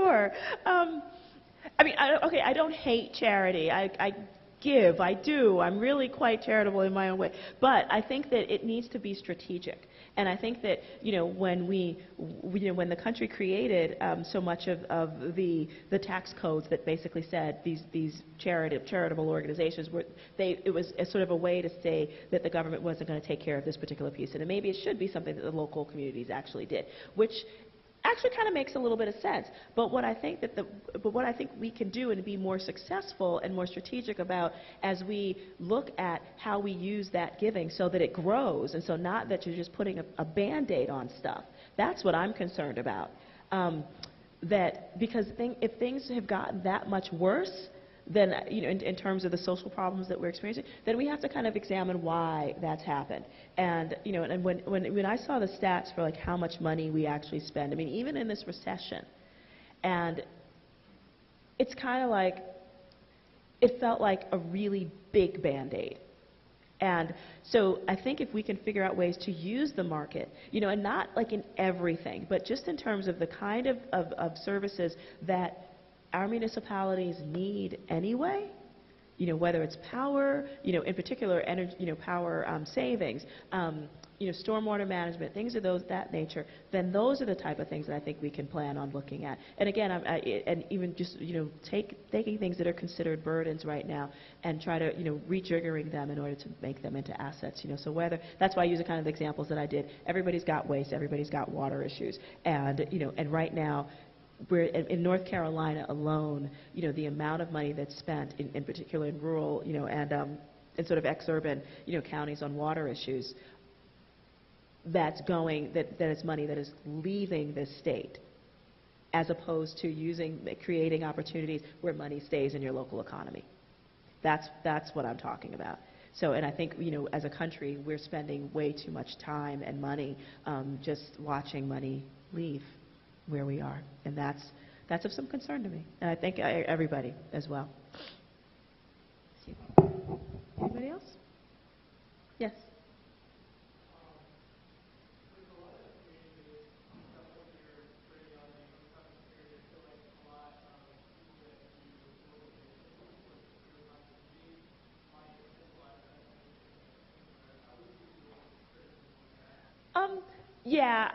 Sure. I mean, okay, I don't hate charity. I give, I do. I'm really quite charitable in my own way. But I think that it needs to be strategic. And I think that, when when the country created so much of the tax codes that basically said these charitable organizations it was a sort of a way to say that the government wasn't going to take care of this particular piece, and maybe it should be something that the local communities actually did, which actually kind of makes a little bit of sense. But what I think we can do and be more successful and more strategic about as we look at how we use that giving so that it grows, and so not that you're just putting a Band-Aid on stuff. That's what I'm concerned about. Because if things have gotten that much worse, then in terms of the social problems that we're experiencing, then we have to kind of examine why that's happened. And and when I saw the stats for like how much money we actually spend, I mean, even in this recession, and it's kind of like it felt like a really big Band-Aid. And so I think if we can figure out ways to use the market, and not like in everything, but just in terms of the kind of services that our municipalities need anyway, whether it's power, in particular energy, power savings, stormwater management, things of that nature, then those are the type of things that I think we can plan on looking at. And again, and even just, taking things that are considered burdens right now and try to, rejiggering them in order to make them into assets, so whether, that's why I use the kind of examples that I did. Everybody's got waste, everybody's got water issues, and, and right now, we're in North Carolina alone, the amount of money that's spent, in particular in rural, and in sort of ex-urban, counties on water issues, that is money that is leaving this state, as opposed to creating opportunities where money stays in your local economy. That's what I'm talking about. So, and I think, as a country, we're spending way too much time and money just watching money leave where we are, and that's of some concern to me, and I think everybody as well. Anybody else? Yes. Yeah,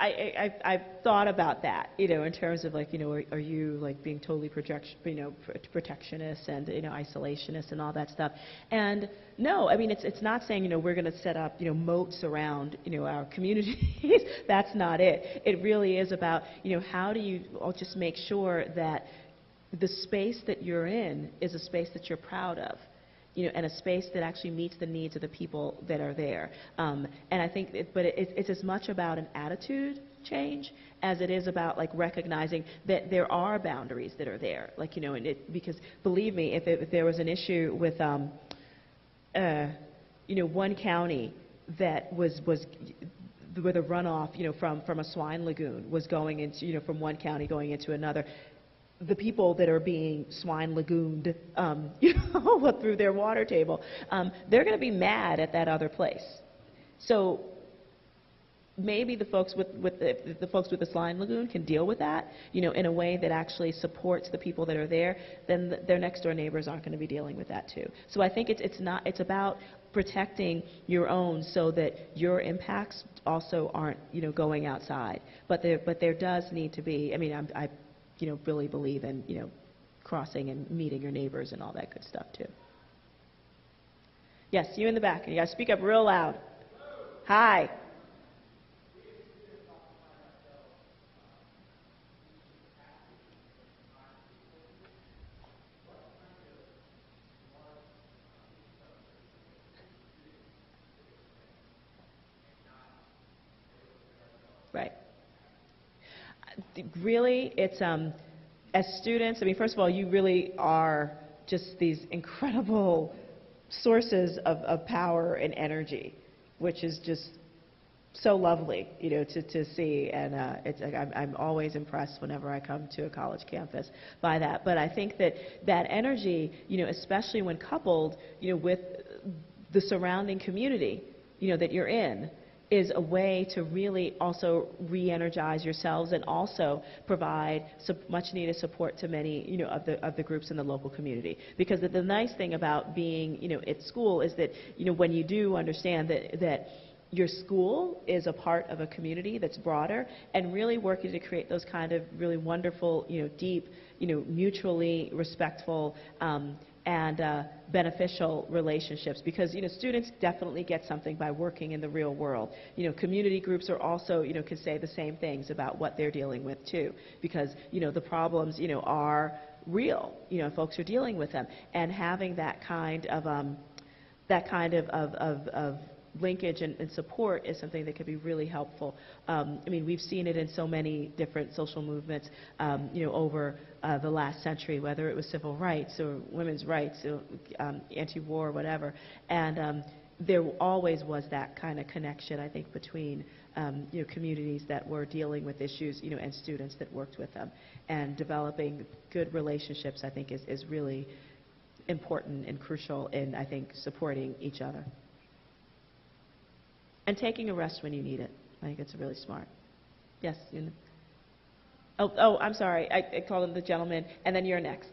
I've thought about that, in terms of like, are you like being totally protectionist and, isolationist and all that stuff? And no, I mean, it's not saying, we're going to set up, moats around, our communities. That's not it. It really is about, how do you just make sure that the space that you're in is a space that you're proud of, and a space that actually meets the needs of the people that are there. And I think, it's as much about an attitude change as it is about like recognizing that there are boundaries that are there. Like, because believe me, if there was an issue with, one county that was where the runoff, from a swine lagoon was going into, from one county going into another, the people that are being swine lagooned, through their water table, they're going to be mad at that other place. So maybe the folks with the swine lagoon can deal with that, in a way that actually supports the people that are there. Then their next door neighbors aren't going to be dealing with that too. So I think it's about protecting your own so that your impacts also aren't, going outside. But there does need to be. I mean, I really believe in, crossing and meeting your neighbors and all that good stuff too. Yes, you in the back. You got to speak up real loud. Hi. Right. Really, it's as students, I mean, first of all, you really are just these incredible sources of power and energy, which is just so lovely, to see. And it's like I'm always impressed whenever I come to a college campus by that. But I think that energy, especially when coupled, with the surrounding community, that you're in, is a way to really also re-energize yourselves and also provide much needed support to many, of the groups in the local community. Because the nice thing about being, at school is that, when you do understand that your school is a part of a community that's broader, and really working to create those kind of really wonderful, deep, mutually respectful, and beneficial relationships, because students definitely get something by working in the real world. Community groups are also can say the same things about what they're dealing with too, because the problems are real. Folks are dealing with them, and having that kind of linkage and support is something that could be really helpful. I mean, we've seen it in so many different social movements, over the last century, whether it was civil rights or women's rights, or, anti-war, whatever. And there always was that kind of connection, I think, between communities that were dealing with issues, and students that worked with them. And developing good relationships, I think, is really important and crucial in, I think, supporting each other. And taking a rest when you need it. I think it's really smart. Yes? Oh, I'm sorry. I called him the gentleman, and then you're next.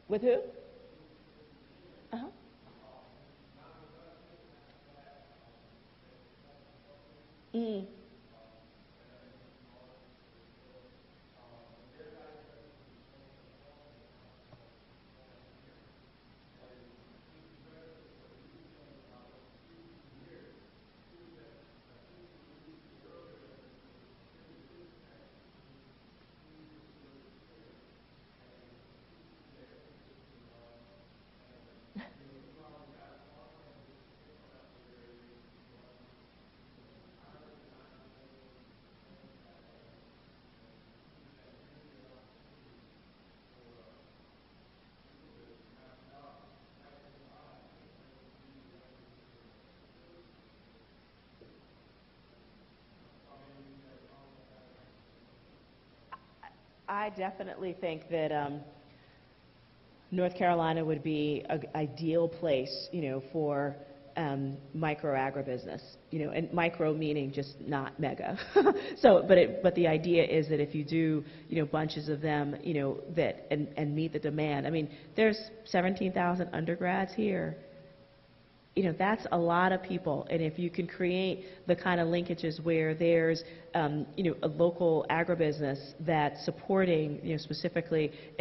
With who? Uh-huh. Mm. I definitely think that North Carolina would be an ideal place, for micro agribusiness, and micro meaning just not mega. So, but the idea is that if you do, bunches of them, and meet the demand. I mean, there's 17,000 undergrads here. That's a lot of people, and if you can create the kind of linkages where there's, a local agribusiness that's supporting, specifically